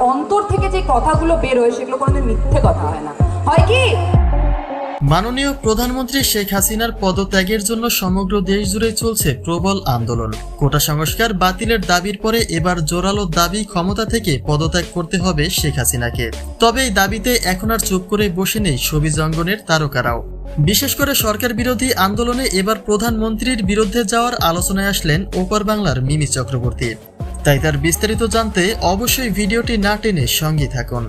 অন্তর থেকে যে কথাগুলো বের হয় সেগুলো কোনোদিন মিথ্যে কথা হয় না, হয় কি? মাননীয় প্রধানমন্ত্রী শেখ হাসিনার পদত্যাগের জন্য সমগ্র দেশ জুড়ে চলছে প্রবল আন্দোলন। কোটা সংস্কার বাতিলের দাবির পরে এবার জোরালো দাবি, ক্ষমতা থেকে পদত্যাগ করতে হবে শেখ হাসিনাকে। তবে এই দাবিতে এখন আর চুপ করে বসে নেই শোবিজ অঙ্গনের তারকারাও। বিশেষ করে সরকার বিরোধী আন্দোলনে এবার প্রধানমন্ত্রীর বিরুদ্ধে যাওয়ার আলোচনায় আসলেন ওপার বাংলার মিমি চক্রবর্তী। তাই তার বিস্তারিত জানতে অবশ্যই ভিডিওটি না টেনে সঙ্গে থাকুন।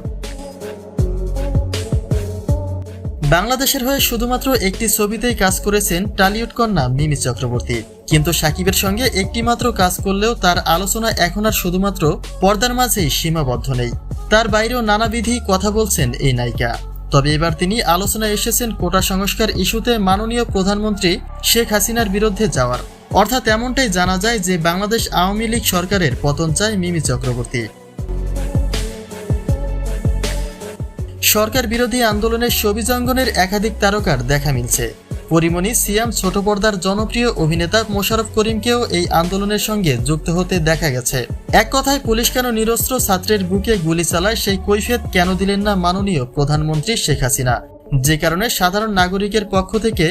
বাংলাদেশের হয়ে শুধুমাত্র একটি ছবিতেই কাজ করেছেন টলিউড কন্যা মিমি চক্রবর্তী, কিন্তু সাকিবের সঙ্গে একটি মাত্র কাজ করলেও তার আলোচনা এখন আর শুধুমাত্র পর্দার মাঝেই সীমাবদ্ধ নেই। তার বাইরেও নানাবিধি কথা বলছেন এই নায়িকা। তবে এবার তিনি আলোচনায় এসেছেন কোটা সংস্কার ইস্যুতে মাননীয় প্রধানমন্ত্রী শেখ হাসিনার বিরুদ্ধে যাওয়ার। অর্থাৎ এমনটাই জানা যায় যে বাংলাদেশ আওয়ামী লীগ সরকারের পতন চায় মিমি চক্রবর্তী। সরকার বিরোধী আন্দোলনে শোবিজ অঙ্গনের একাধিক তারকার দেখা মিলছে। পরিমণি, সিয়াম, ছোট পর্দার জনপ্রিয় অভিনেতা মোশাররফ করিমকেও এই আন্দোলনের সঙ্গে যুক্ত হতে দেখা গেছে। এক কথায়, পুলিশ কেন নিরস্ত্র ছাত্রের বুকে গুলি চালায় সেই কৈফিয়ত কেন দিলেন না মাননীয় প্রধানমন্ত্রী শেখ হাসিনা, যে কারণে সাধারণ নাগরিকের পক্ষ থেকে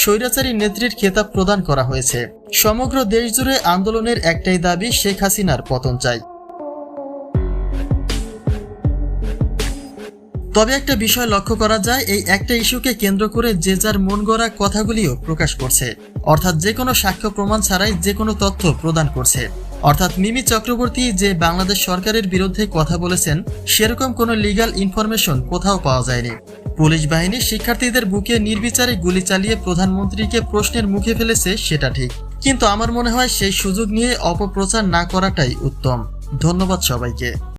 স্বৈরাচারী নেত্রীর খেতাব প্রদান করা হয়েছে। সমগ্র দেশ জুড়ে আন্দোলনের একটাই দাবি, শেখ হাসিনার পতন চাই। তবে একটা বিষয় লক্ষ্য করা যায়, এই একটা ইস্যুকে কেন্দ্র করে যে যার মন গড়া কথাগুলিও প্রকাশ করছে, অর্থাৎ যে কোনো সাক্ষ্য প্রমাণ ছাড়াই যে কোনো তথ্য প্রদান করছে। অর্থাৎ মিমি চক্রবর্তী যে বাংলাদেশ সরকারের বিরুদ্ধে কথা বলেছেন সেরকম কোনো লিগ্যাল ইনফরমেশন কোথাও পাওয়া যায়নি। পুলিশ বাহিনী শিক্ষার্থীদের বুকে নির্বিচারে গুলি চালিয়ে প্রধানমন্ত্রীকে প্রশ্নের মুখে ফেলেছে সেটা ঠিক, কিন্তু আমার মনে হয় সেই সুযোগ নিয়ে অপপ্রচার না করাটাই উত্তম। ধন্যবাদ সবাইকে।